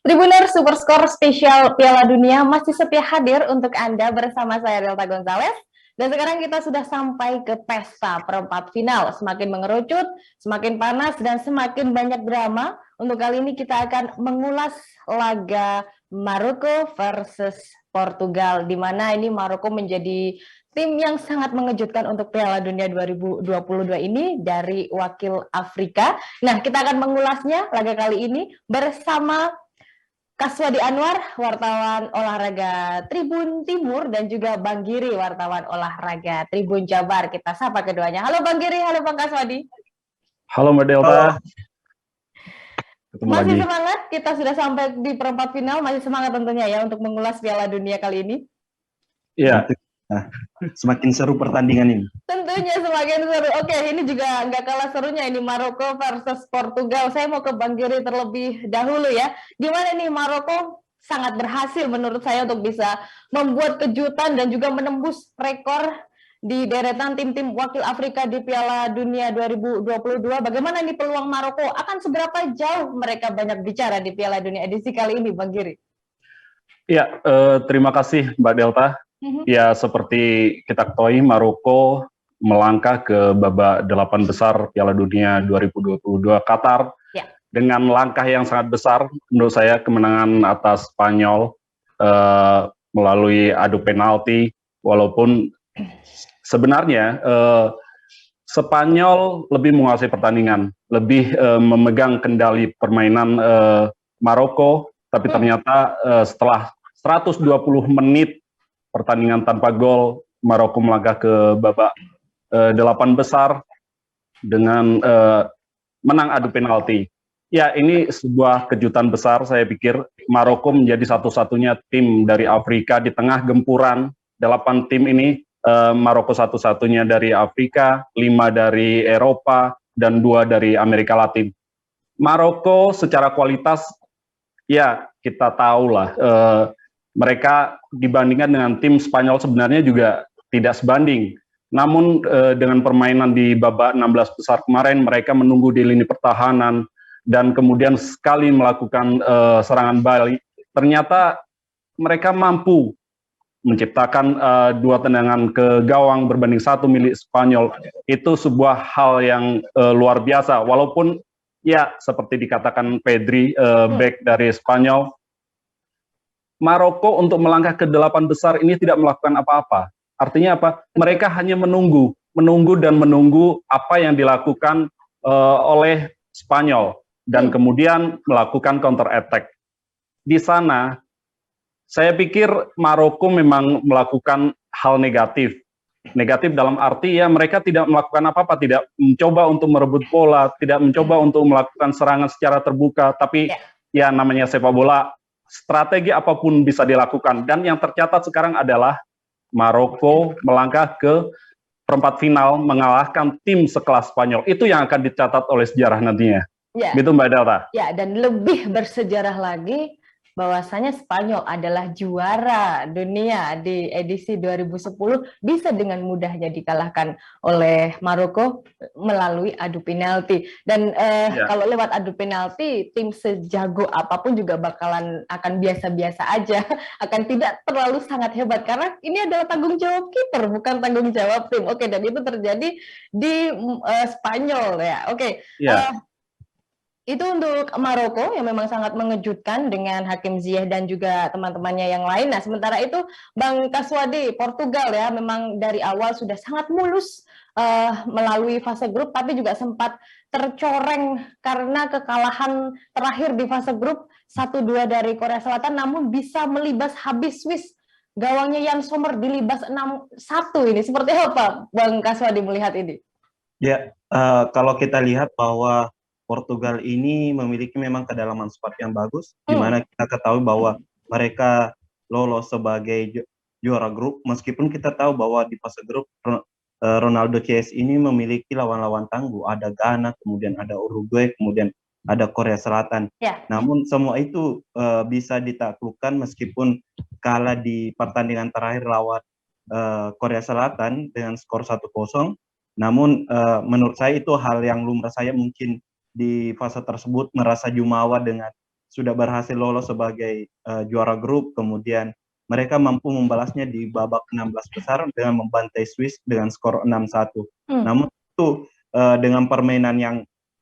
Tribuners Superskor spesial Piala Dunia masih setia hadir untuk Anda bersama saya Delta Gonzalez. Dan sekarang kita sudah sampai ke pesta perempat final. Semakin mengerucut, semakin panas, dan semakin banyak drama. Untuk kali ini kita akan mengulas laga Maroko versus Portugal. Di mana ini Maroko menjadi tim yang sangat mengejutkan untuk Piala Dunia 2022 ini dari wakil Afrika. Nah, kita akan mengulasnya laga kali ini bersama Kaswadi Anwar, wartawan olahraga Tribun Timur, dan juga Bang Giri, wartawan olahraga Tribun Jabar. Kita sapa keduanya. Halo Bang Giri, halo Bang Kaswadi. Halo Mbak Delta. Masih semangat, kita sudah sampai di perempat final, masih semangat tentunya ya untuk mengulas Piala Dunia kali ini. Iya, semakin seru pertandingan ini. Tentunya semakin seru. Oke, ini juga nggak kalah serunya ini Maroko versus Portugal. Saya mau ke Bang Giri terlebih dahulu ya. Gimana nih Maroko sangat berhasil menurut saya untuk bisa membuat kejutan dan juga menembus rekor di deretan tim-tim wakil Afrika di Piala Dunia 2022. Bagaimana nih peluang Maroko? Akan seberapa jauh mereka banyak bicara di Piala Dunia edisi kali ini, Bang Giri? Iya, terima kasih Mbak Delta. Ya, seperti kita ketahui Maroko melangkah ke babak 8 besar Piala Dunia 2022 Qatar dengan langkah yang sangat besar. Menurut saya kemenangan atas Spanyol melalui adu penalti, walaupun sebenarnya Spanyol lebih menguasai pertandingan, lebih memegang kendali permainan Maroko, tapi ternyata setelah 120 menit pertandingan tanpa gol, Maroko melangkah ke babak 8 besar dengan menang adu penalti. Ya, ini sebuah kejutan besar. Saya pikir Maroko menjadi satu-satunya tim dari Afrika di tengah gempuran 8 tim ini. Maroko satu-satunya dari Afrika, 5 dari Eropa, dan 2 dari Amerika Latin. Maroko secara kualitas, ya kita tahu lah, mereka dibandingkan dengan tim Spanyol sebenarnya juga tidak sebanding. Namun dengan permainan di babak 16 besar kemarin, mereka menunggu di lini pertahanan dan kemudian sekali melakukan serangan balik. Ternyata mereka mampu menciptakan 2 tendangan ke gawang berbanding 1 milik Spanyol. Itu sebuah hal yang luar biasa. Walaupun ya seperti dikatakan Pedri, back dari Spanyol, Maroko untuk melangkah ke 8 besar ini tidak melakukan apa-apa. Artinya apa? Mereka hanya menunggu dan menunggu apa yang dilakukan oleh Spanyol dan kemudian melakukan counter attack. Di sana, saya pikir Maroko memang melakukan hal negatif. Negatif dalam arti ya mereka tidak melakukan apa-apa, tidak mencoba untuk merebut bola, tidak mencoba untuk melakukan serangan secara terbuka, tapi ya namanya sepak bola, strategi apapun bisa dilakukan. Dan yang tercatat sekarang adalah Maroko melangkah ke perempat final mengalahkan tim sekelas Spanyol. Itu yang akan dicatat oleh sejarah nantinya. Ya. Gitu Mbak Delta. Ya, dan lebih bersejarah lagi bahwasanya Spanyol adalah juara dunia di edisi 2010 bisa dengan mudahnya dikalahkan oleh Maroko melalui adu penalti. Dan kalau lewat adu penalti, tim sejago apapun juga akan biasa-biasa aja, akan tidak terlalu sangat hebat karena ini adalah tanggung jawab kiper, bukan tanggung jawab tim. Oke, dan itu terjadi di Spanyol ya. Oke. Itu untuk Maroko yang memang sangat mengejutkan dengan Hakim Ziyech dan juga teman-temannya yang lain. Nah, sementara itu Bang Kaswadi, Portugal ya memang dari awal sudah sangat mulus melalui fase grup, tapi juga sempat tercoreng karena kekalahan terakhir di fase grup 1-2 dari Korea Selatan, namun bisa melibas habis Swiss. Gawangnya Jan Sommer dilibas 6-1 ini. Seperti apa Bang Kaswadi melihat ini? Ya, kalau kita lihat bahwa Portugal ini memiliki memang kedalaman squad yang bagus, di mana kita ketahui bahwa mereka lolos sebagai juara grup, meskipun kita tahu bahwa di fase grup Ronaldo CS ini memiliki lawan-lawan tangguh, ada Ghana, kemudian ada Uruguay, kemudian ada Korea Selatan. Namun semua itu bisa ditaklukkan meskipun kalah di pertandingan terakhir lawan Korea Selatan dengan skor 1-0. Namun menurut saya itu hal yang lumrah. Saya mungkin di fase tersebut merasa jumawa dengan sudah berhasil lolos sebagai juara grup, kemudian mereka mampu membalasnya di babak 16 besar dengan membantai Swiss dengan skor 6-1. Namun itu dengan permainan yang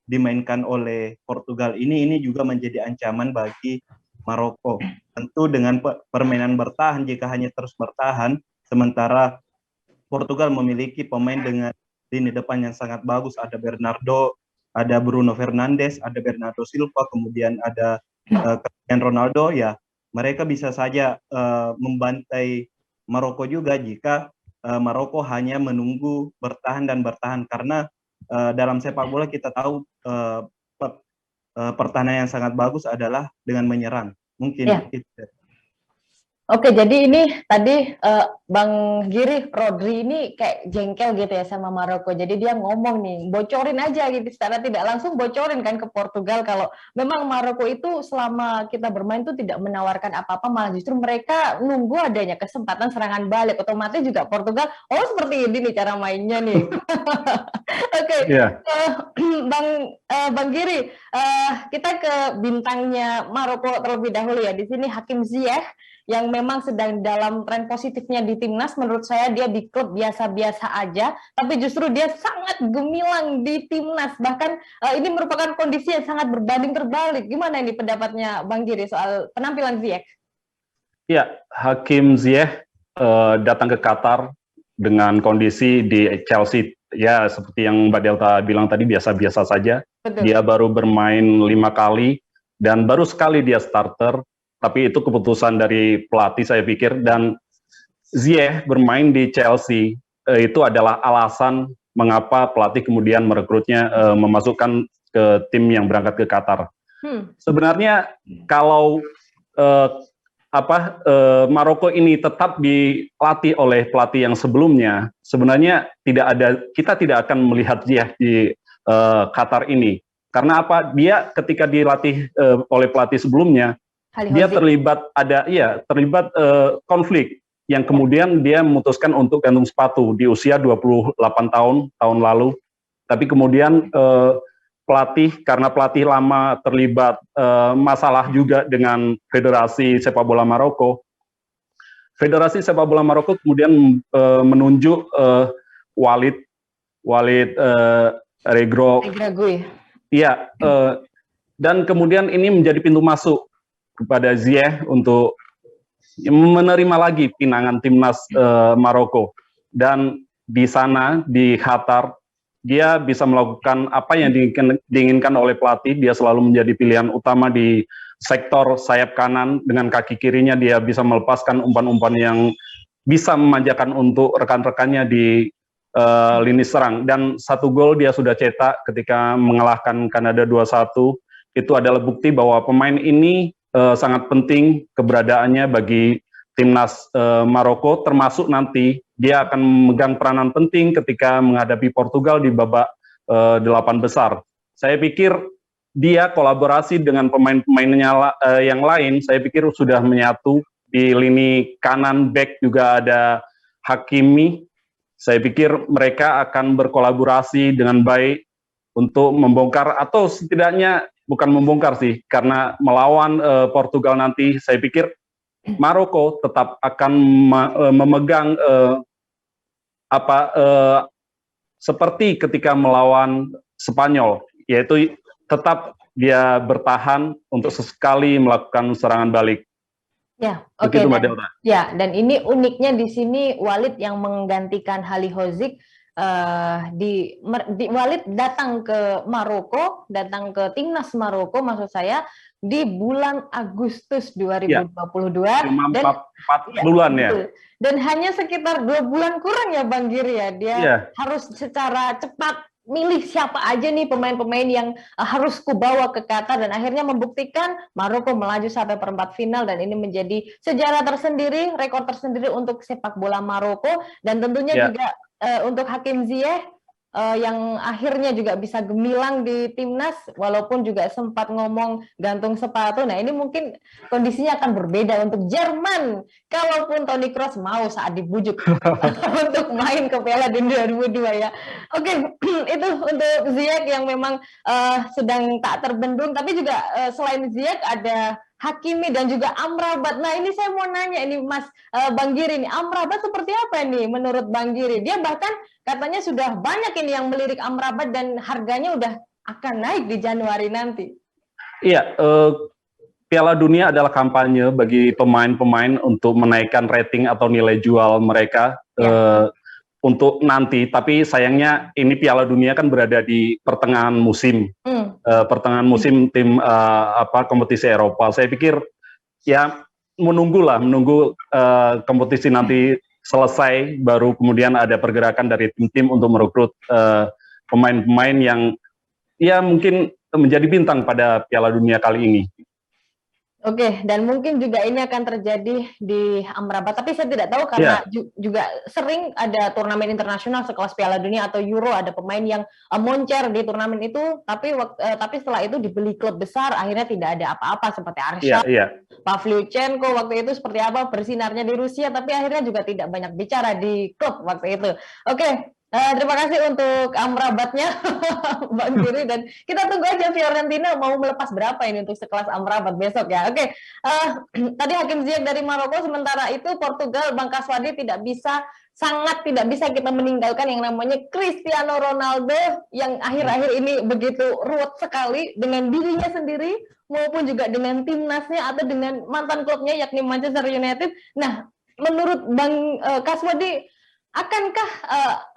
dimainkan oleh Portugal ini juga menjadi ancaman bagi Maroko. Tentu dengan permainan bertahan, jika hanya terus bertahan, sementara Portugal memiliki pemain dengan lini depan yang sangat bagus, ada Bernardo, ada Bruno Fernandes, ada Bernardo Silva, kemudian ada Cristiano Ronaldo, ya mereka bisa saja membantai Maroko juga jika Maroko hanya menunggu bertahan dan bertahan, karena dalam sepak bola kita tahu pertahanan yang sangat bagus adalah dengan menyerang. Mungkin itu. Oke, jadi ini tadi Bang Giri, Rodri ini kayak jengkel gitu ya sama Maroko. Jadi dia ngomong nih, bocorin aja gitu, secara tidak langsung bocorin kan ke Portugal kalau memang Maroko itu selama kita bermain tuh tidak menawarkan apa-apa, malah justru mereka nunggu adanya kesempatan serangan balik. Otomatis juga Portugal, oh seperti ini nih cara mainnya nih. Oke, Bang Giri, kita ke bintangnya Maroko terlebih dahulu ya. Di sini Hakim Ziyech yang memang sedang dalam tren positifnya di timnas. Menurut saya dia di klub biasa-biasa aja, tapi justru dia sangat gemilang di timnas. Bahkan ini merupakan kondisi yang sangat berbanding terbalik. Gimana ini pendapatnya Bang Giri soal penampilan Ziyech? Ya, Hakim Ziyech datang ke Qatar dengan kondisi di Chelsea. Ya, seperti yang Mbak Delta bilang tadi, biasa-biasa saja. Betul. Dia baru bermain 5 kali, dan baru sekali dia starter. Tapi itu keputusan dari pelatih saya pikir, dan Ziyech bermain di Chelsea itu adalah alasan mengapa pelatih kemudian merekrutnya memasukkan ke tim yang berangkat ke Qatar. Sebenarnya kalau Maroko ini tetap dilatih oleh pelatih yang sebelumnya, sebenarnya kita tidak akan melihat Ziyech di Qatar ini. Karena apa? Dia ketika dilatih oleh pelatih sebelumnya, dia terlibat konflik yang kemudian dia memutuskan untuk gantung sepatu di usia 28 tahun lalu. Tapi kemudian karena pelatih lama terlibat masalah juga dengan Federasi Sepak Bola Maroko. Federasi Sepak Bola Maroko kemudian menunjuk Walid Regragui. Iya, dan kemudian ini menjadi pintu masuk kepada Ziyech untuk menerima lagi pinangan timnas Maroko. Dan di sana, di Qatar, dia bisa melakukan apa yang diinginkan oleh pelatih. Dia selalu menjadi pilihan utama di sektor sayap kanan. Dengan kaki kirinya dia bisa melepaskan umpan-umpan yang bisa memanjakan untuk rekan-rekannya di lini serang. Dan 1 gol dia sudah cetak ketika mengalahkan Kanada 2-1. Itu adalah bukti bahwa pemain ini sangat penting keberadaannya bagi timnas Maroko, termasuk nanti dia akan memegang peranan penting ketika menghadapi Portugal di babak 8 besar. Saya pikir dia kolaborasi dengan pemain-pemainnya yang lain, saya pikir sudah menyatu. Di lini kanan back juga ada Hakimi. Saya pikir mereka akan berkolaborasi dengan baik untuk membongkar, atau setidaknya bukan membongkar sih, karena melawan Portugal nanti, saya pikir Maroko tetap akan memegang seperti ketika melawan Spanyol, yaitu tetap dia bertahan untuk sesekali melakukan serangan balik. Ya, oke. Dan ini uniknya di sini Walid yang menggantikan Halilhodžić. Walid datang ke Maroko, datang ke timnas Maroko maksud saya di bulan Agustus 2022 dan 4 bulan ya. Dan hanya sekitar 2 bulan kurang ya Bang Giri ya, dia harus secara cepat milih siapa aja nih pemain-pemain yang harus kubawa ke Qatar, dan akhirnya membuktikan Maroko melaju sampai perempat final, dan ini menjadi sejarah tersendiri, rekor tersendiri untuk sepak bola Maroko, dan tentunya juga untuk Hakim Ziyech yang akhirnya juga bisa gemilang di timnas, walaupun juga sempat ngomong gantung sepatu. Nah, ini mungkin kondisinya akan berbeda untuk Jerman, kalaupun Toni Kroos mau saat dibujuk untuk main ke Piala Dunia 2002 ya. Oke, itu untuk Ziyech yang memang sedang tak terbendung, tapi juga selain Ziyech ada Hakimi dan juga Amrabat. Nah, ini saya mau nanya ini Mas Bang Giri nih, Amrabat seperti apa nih menurut Bang Giri? Dia bahkan katanya sudah banyak ini yang melirik Amrabat dan harganya udah akan naik di Januari nanti. Iya, Piala Dunia adalah kampanye bagi pemain-pemain untuk menaikkan rating atau nilai jual mereka untuk nanti. Tapi sayangnya ini Piala Dunia kan berada di pertengahan musim, pertengahan musim tim kompetisi Eropa. Saya pikir ya menunggu kompetisi nanti selesai, baru kemudian ada pergerakan dari tim-tim untuk merekrut pemain-pemain yang ya mungkin menjadi bintang pada Piala Dunia kali ini. Oke, dan mungkin juga ini akan terjadi di Amrabat, tapi saya tidak tahu karena juga sering ada turnamen internasional sekelas Piala Dunia atau Euro, ada pemain yang moncer di turnamen itu, tapi setelah itu dibeli klub besar, akhirnya tidak ada apa-apa seperti Arshak, Pavlyuchenko waktu itu seperti apa bersinarnya di Rusia, tapi akhirnya juga tidak banyak bicara di klub waktu itu. Oke. Terima kasih untuk Amrabatnya, Bang Giri, dan kita tunggu aja Fiorentina mau melepas berapa ini untuk sekelas Amrabat besok ya. Oke, tadi Hakim Ziyech dari Maroko, sementara itu Portugal, Bang Kaswadi sangat tidak bisa kita meninggalkan yang namanya Cristiano Ronaldo yang akhir-akhir ini begitu ruwet sekali dengan dirinya sendiri maupun juga dengan timnasnya atau dengan mantan klubnya yakni Manchester United. Nah, menurut Bang Kaswadi, akankah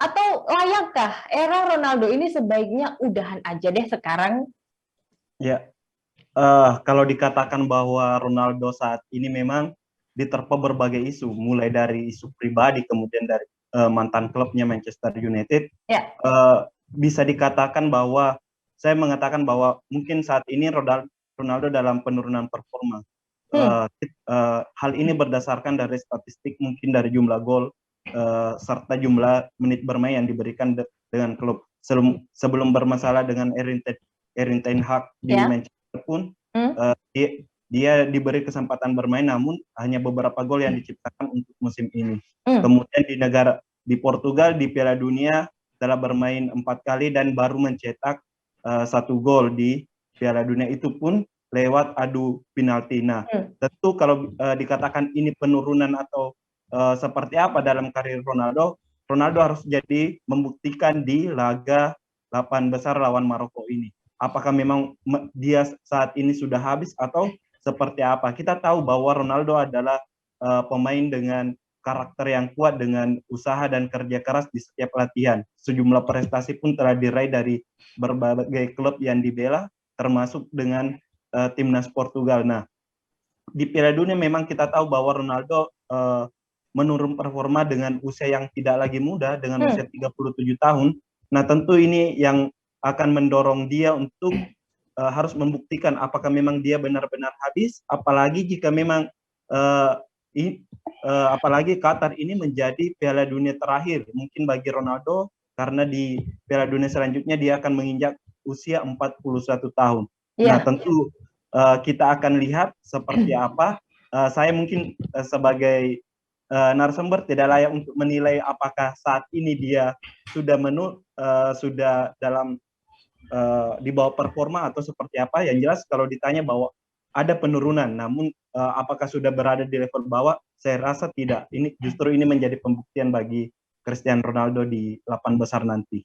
atau layakkah era Ronaldo ini sebaiknya udahan aja deh sekarang? Ya, kalau dikatakan bahwa Ronaldo saat ini memang diterpa berbagai isu, mulai dari isu pribadi, kemudian dari mantan klubnya Manchester United, bisa dikatakan bahwa saya mengatakan bahwa mungkin saat ini Ronaldo dalam penurunan performa. Hal ini berdasarkan dari statistik, mungkin dari jumlah gol serta jumlah menit bermain yang diberikan dengan klub. Sebelum bermasalah dengan Erik ten Hag di Manchester pun, dia diberi kesempatan bermain, namun hanya beberapa gol yang diciptakan untuk musim ini. Kemudian di Portugal di Piala Dunia telah bermain 4 kali dan baru mencetak 1 gol di Piala Dunia, itu pun lewat adu penalti. Nah, tentu kalau dikatakan ini penurunan atau seperti apa dalam karir Ronaldo harus jadi membuktikan di laga 8 besar lawan Maroko ini. Apakah memang dia saat ini sudah habis atau seperti apa? Kita tahu bahwa Ronaldo adalah pemain dengan karakter yang kuat, dengan usaha dan kerja keras di setiap latihan. Sejumlah prestasi pun telah diraih dari berbagai klub yang dibela, termasuk dengan timnas Portugal. Nah, di Piala Dunia memang kita tahu bahwa Ronaldo menurun performa dengan usia yang tidak lagi muda, dengan usia 37 tahun. Nah, tentu ini yang akan mendorong dia untuk harus membuktikan apakah memang dia benar-benar habis, apalagi jika memang apalagi Qatar ini menjadi Piala Dunia terakhir mungkin bagi Ronaldo, karena di Piala Dunia selanjutnya dia akan menginjak usia 41 tahun. Nah, tentu kita akan lihat seperti apa. Saya mungkin sebagai narasumber tidak layak untuk menilai apakah saat ini dia sudah dalam di bawah performa atau seperti apa. Yang jelas kalau ditanya bahwa ada penurunan, namun apakah sudah berada di level bawah, saya rasa tidak. Justru ini menjadi pembuktian bagi Cristiano Ronaldo di 8 besar nanti.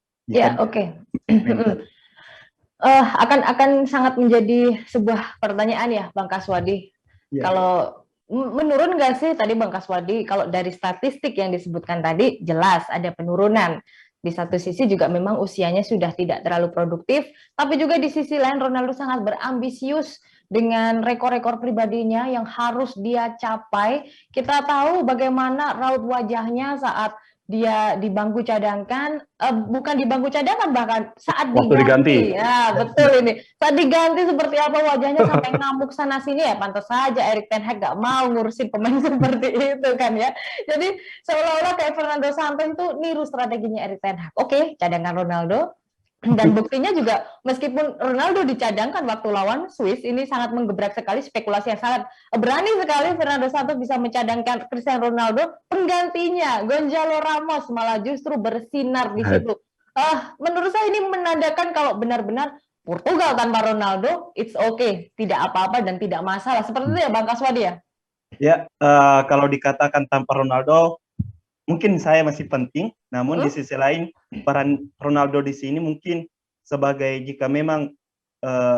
Akan sangat menjadi sebuah pertanyaan ya, Bang Kaswadi. Kalau menurun nggak sih tadi Bang Kaswadi, kalau dari statistik yang disebutkan tadi jelas ada penurunan. Di satu sisi juga memang usianya sudah tidak terlalu produktif, tapi juga di sisi lain Ronaldo sangat berambisius dengan rekor-rekor pribadinya yang harus dia capai. Kita tahu bagaimana raut wajahnya saat dia di bangku cadangkan, bukan di bangku cadangan, bahkan saat Waktu diganti. Ya betul ini, saat diganti seperti apa wajahnya sampai ngamuk sana sini, ya pantas saja Erik ten Hag gak mau ngurusin pemain seperti itu kan ya. Jadi seolah-olah kayak Fernando Santos itu niru strateginya Erik ten Hag. Oke, cadangan Ronaldo. Dan buktinya juga meskipun Ronaldo dicadangkan waktu lawan Swiss, ini sangat menggebrak sekali, spekulasi yang sangat berani sekali Fernando Santos bisa mencadangkan Cristiano Ronaldo, penggantinya Gonzalo Ramos malah justru bersinar di situ. Menurut saya ini menandakan kalau benar-benar Portugal tanpa Ronaldo it's okay, tidak apa-apa dan tidak masalah. Seperti itu ya Bang Kaswadi ya? Ya, kalau dikatakan tanpa Ronaldo mungkin saya masih penting, namun di sisi lain peran Ronaldo di sini mungkin sebagai jika memang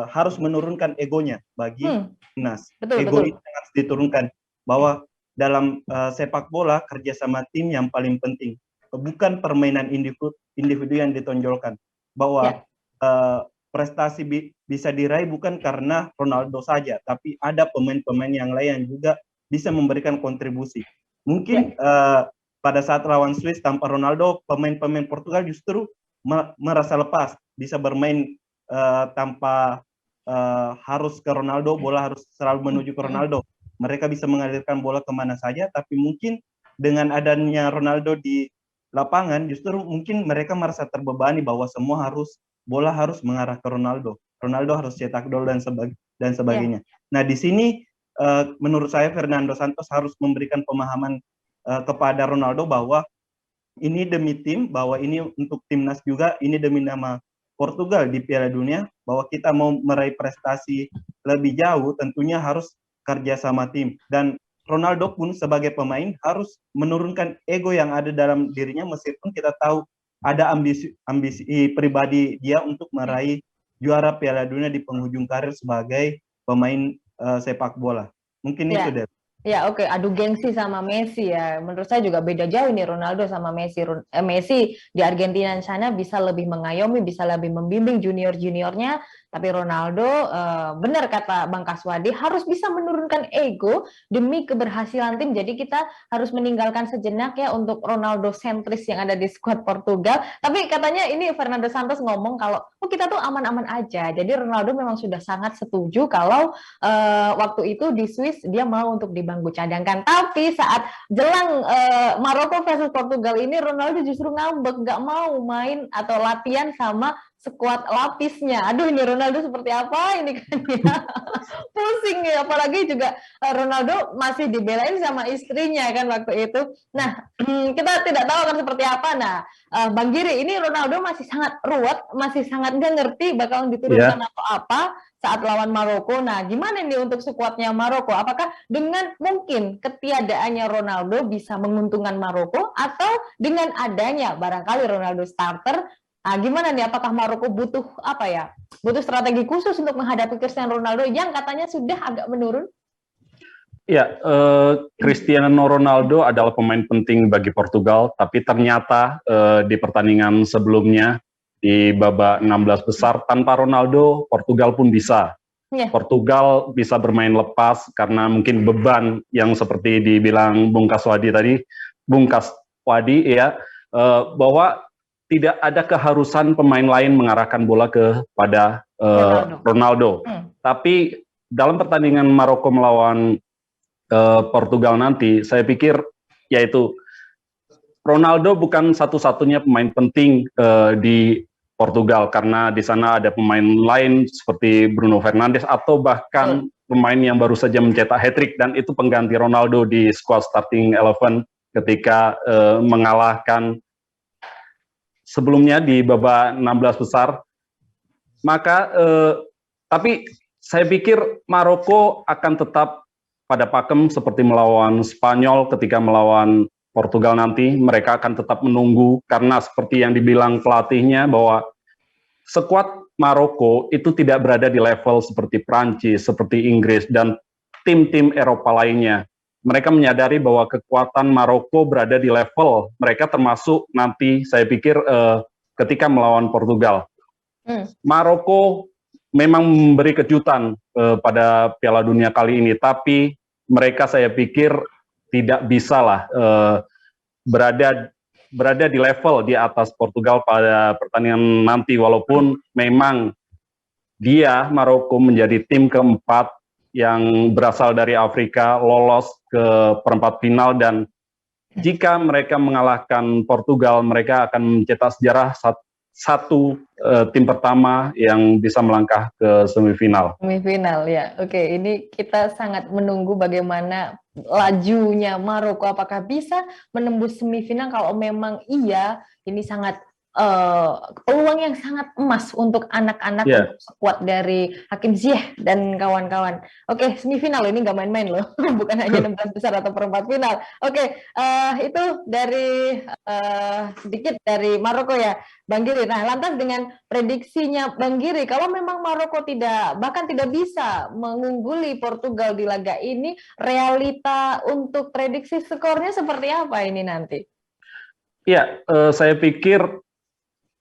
harus menurunkan egonya bagi timnas. Ego itu harus diturunkan bahwa dalam sepak bola kerjasama tim yang paling penting, bukan permainan individu yang ditonjolkan. Bahwa prestasi bisa diraih bukan karena Ronaldo saja, tapi ada pemain-pemain yang lain yang juga bisa memberikan kontribusi. Mungkin pada saat lawan Swiss tanpa Ronaldo, pemain-pemain Portugal justru merasa lepas, bisa bermain tanpa harus ke Ronaldo, bola harus selalu menuju ke Ronaldo. Mereka bisa mengalirkan bola kemana saja, tapi mungkin dengan adanya Ronaldo di lapangan, justru mungkin mereka merasa terbebani bahwa semua bola harus mengarah ke Ronaldo. Ronaldo harus cetak gol dan sebagainya. Nah, di sini menurut saya Fernando Santos harus memberikan pemahaman kepada Ronaldo bahwa ini demi tim, bahwa ini untuk timnas juga, ini demi nama Portugal di Piala Dunia, bahwa kita mau meraih prestasi lebih jauh tentunya harus kerja sama tim. Dan Ronaldo pun sebagai pemain harus menurunkan ego yang ada dalam dirinya, meskipun kita tahu ada ambisi pribadi dia untuk meraih juara Piala Dunia di penghujung karir sebagai pemain sepak bola. Mungkin itu deh. Ya oke, adu gengsi sama Messi ya. Menurut saya juga beda jauh nih Ronaldo sama Messi. Messi di Argentina sana bisa lebih mengayomi, bisa lebih membimbing junior-juniornya. Tapi Ronaldo, benar kata Bang Kaswadi, harus bisa menurunkan ego demi keberhasilan tim. Jadi kita harus meninggalkan sejenak ya untuk Ronaldo sentris yang ada di skuad Portugal. Tapi katanya ini Fernando Santos ngomong kalau kita tuh aman-aman aja. Jadi Ronaldo memang sudah sangat setuju kalau waktu itu di Swiss dia mau untuk bangku cadangkan. Tapi saat jelang Maroko versus Portugal ini Ronaldo justru ngambek, nggak mau main atau latihan sama skuad lapisnya. Aduh, ini Ronaldo seperti apa ini kan ya. Pusing ya, apalagi juga Ronaldo masih dibelain sama istrinya kan waktu itu. Nah, kita tidak tahu akan seperti apa. Nah, Bang Giri, ini Ronaldo masih sangat ruwet, masih sangat nggak ngerti bakal diturunkan atau apa saat lawan Maroko. Nah, gimana nih untuk skuadnya Maroko? Apakah dengan mungkin ketiadaannya Ronaldo bisa menguntungkan Maroko, atau dengan adanya barangkali Ronaldo starter? Nah, gimana nih? Apakah Maroko butuh butuh strategi khusus untuk menghadapi Cristiano Ronaldo yang katanya sudah agak menurun? Ya, Cristiano Ronaldo adalah pemain penting bagi Portugal, tapi ternyata di pertandingan sebelumnya di babak 16 besar tanpa Ronaldo Portugal pun bisa. Portugal bisa bermain lepas karena mungkin beban yang seperti dibilang Bung Kaswadi tadi, bahwa tidak ada keharusan pemain lain mengarahkan bola kepada Ronaldo. Tapi dalam pertandingan Maroko melawan Portugal nanti, saya pikir yaitu Ronaldo bukan satu-satunya pemain penting di Portugal, karena di sana ada pemain lain seperti Bruno Fernandes atau bahkan pemain yang baru saja mencetak hat-trick, dan itu pengganti Ronaldo di squad starting 11 ketika mengalahkan sebelumnya di babak 16 besar. Maka tapi saya pikir Maroko akan tetap pada pakem seperti melawan Spanyol. Ketika melawan Portugal nanti mereka akan tetap menunggu, karena seperti yang dibilang pelatihnya bahwa skuad Maroko itu tidak berada di level seperti Prancis, seperti Inggris dan tim-tim Eropa lainnya. Mereka menyadari bahwa kekuatan Maroko berada di level mereka, termasuk nanti saya pikir ketika melawan Portugal. Maroko memang memberi kejutan pada Piala Dunia kali ini, tapi mereka saya pikir tidak bisa lah berada berada di level di atas Portugal pada pertandingan nanti, walaupun memang Maroko menjadi tim keempat yang berasal dari Afrika lolos ke perempat final, dan jika mereka mengalahkan Portugal, mereka akan mencetak sejarah satu tim pertama yang bisa melangkah ke semifinal. Semifinal ya, oke. Ini kita sangat menunggu bagaimana lajunya Maroko, apakah bisa menembus semifinal. Kalau memang iya, ini sangat peluang yang sangat emas untuk anak-anak, untuk skuad dari Hakim Ziyech dan kawan-kawan. Oke, semifinal ini nggak main-main loh, bukan hanya 16 besar atau perempat final. Oke, itu dari sedikit dari Maroko ya, Bang Giri. Nah, lantas dengan prediksinya Bang Giri, kalau memang Maroko bahkan tidak bisa mengungguli Portugal di laga ini, realita untuk prediksi skornya seperti apa ini nanti? Ya, saya pikir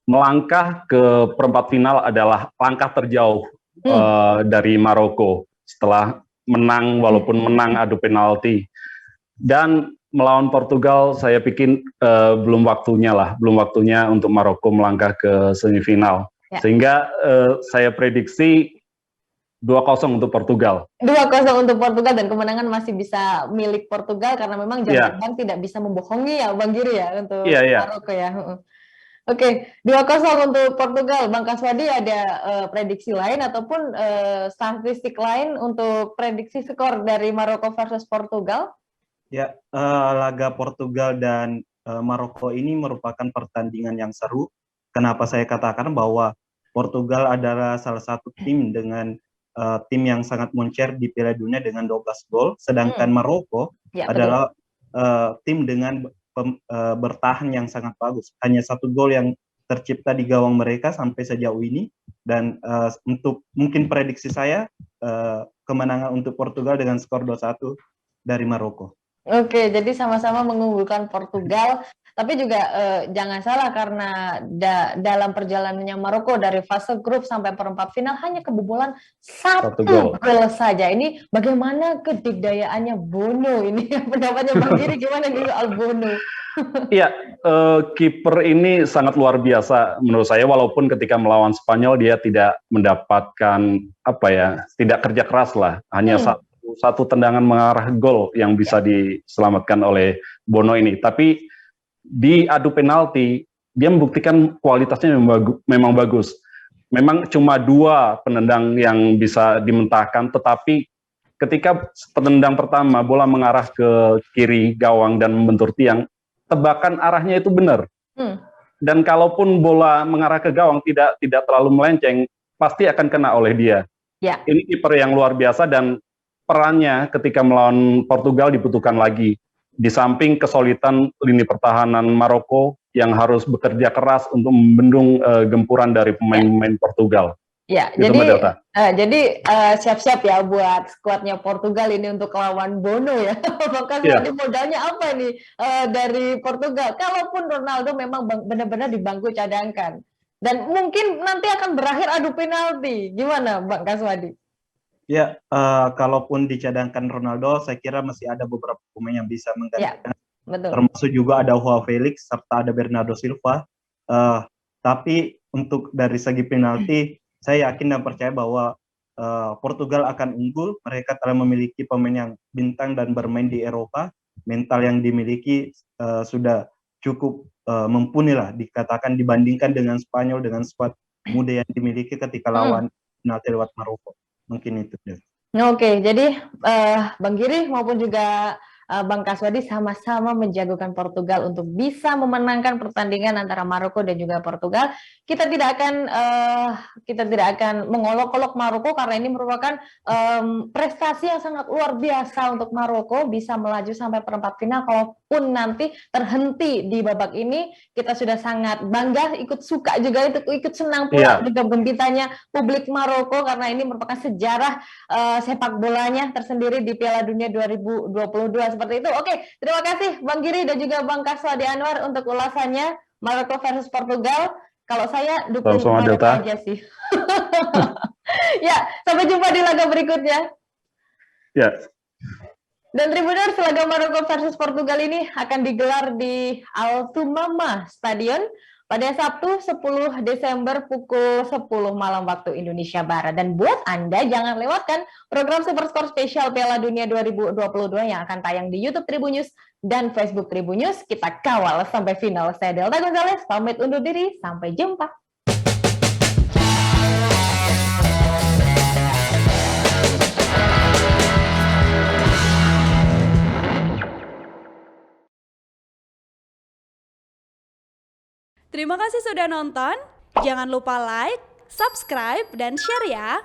melangkah ke perempat final adalah langkah terjauh dari Maroko setelah menang, walaupun menang adu penalti. Dan melawan Portugal, saya pikir belum waktunya untuk Maroko melangkah ke semifinal. Ya. Sehingga saya prediksi 2-0 untuk Portugal. 2-0 untuk Portugal, dan kemenangan masih bisa milik Portugal karena memang jam terbang tidak bisa membohongi ya Bang Giri ya untuk Maroko ya. Oke, 2-0 untuk Portugal. Bang Kaswadi ada prediksi lain ataupun statistik lain untuk prediksi skor dari Maroko versus Portugal? Ya, laga Portugal dan Maroko ini merupakan pertandingan yang seru. Kenapa saya katakan bahwa Portugal adalah salah satu tim dengan tim yang sangat moncer di Piala Dunia dengan 12 gol, sedangkan Maroko adalah tim dengan bertahan yang sangat bagus. Hanya 1 gol yang tercipta di gawang mereka sampai sejauh ini. Dan untuk mungkin prediksi saya, kemenangan untuk Portugal dengan skor 2-1 dari Maroko. Oke, jadi sama-sama mengunggulkan Portugal. Tapi juga jangan salah, karena dalam perjalanannya Maroko dari fase grup sampai perempat final hanya kebobolan 1 gol saja. Ini bagaimana kedikdayaannya Bono ini? Pendapatnya Bang Giri gimana nih soal Bono? Iya, kiper ini sangat luar biasa menurut saya, walaupun ketika melawan Spanyol dia tidak mendapatkan tidak kerja keras lah, hanya satu tendangan mengarah gol yang bisa diselamatkan oleh Bono ini. Tapi di adu penalti dia membuktikan kualitasnya memang bagus. Memang cuma 2 penendang yang bisa dimentahkan, tetapi ketika penendang pertama bola mengarah ke kiri gawang dan membentur tiang, tebakan arahnya itu benar. Dan kalaupun bola mengarah ke gawang tidak terlalu melenceng, pasti akan kena oleh dia. Ya. Ini kiper yang luar biasa, dan perannya ketika melawan Portugal dibutuhkan lagi. Di samping kesulitan lini pertahanan Maroko yang harus bekerja keras untuk membendung gempuran dari pemain-pemain Portugal. Ya, jadi siap-siap ya buat skuadnya Portugal ini untuk lawan Bono ya. Apakah modalnya apa nih dari Portugal? Kalaupun Ronaldo memang benar-benar di bangku cadangkan, dan mungkin nanti akan berakhir adu penalti, gimana Bang Kaswadi? Ya, kalaupun dicadangkan Ronaldo, saya kira masih ada beberapa pemain yang bisa menggantikan. Betul. Termasuk juga ada Joao Felix serta ada Bernardo Silva. Tapi untuk dari segi penalti, saya yakin dan percaya bahwa Portugal akan unggul. Mereka telah memiliki pemain yang bintang dan bermain di Eropa. Mental yang dimiliki sudah cukup mumpuni lah, dikatakan dibandingkan dengan Spanyol, dengan skuad muda yang dimiliki ketika lawan penalti lewat Maroko. Mungkin itu. Oke, jadi Bang Giri maupun juga Bang Kaswadi sama-sama menjagokan Portugal untuk bisa memenangkan pertandingan antara Maroko dan juga Portugal. Kita tidak akan mengolok-olok Maroko karena ini merupakan prestasi yang sangat luar biasa untuk Maroko, bisa melaju sampai perempat final. Kalaupun nanti terhenti di babak ini, kita sudah sangat bangga, ikut suka juga, ikut senang pula dengan gembitanya publik Maroko, karena ini merupakan sejarah sepak bolanya tersendiri di Piala Dunia 2022 seperti itu. Oke, terima kasih Bang Giri dan juga Bang Kaswadi Anwar untuk ulasannya Maroko versus Portugal. Kalau saya dukung Maroko aja sih. Ya, sampai jumpa di laga berikutnya. Ya. Dan Tribuners, laga Maroko versus Portugal ini akan digelar di Altumama Stadion pada Sabtu 10 Desember pukul 10 malam waktu Indonesia Barat. Dan buat Anda, jangan lewatkan program Superscore Spesial Piala Dunia 2022 yang akan tayang di YouTube Tribunnews dan Facebook Tribunnews. Kita kawal sampai final. Saya Delta Gonzales, pamit undur diri. Sampai jumpa. Terima kasih sudah nonton. Jangan lupa like, subscribe, dan share ya.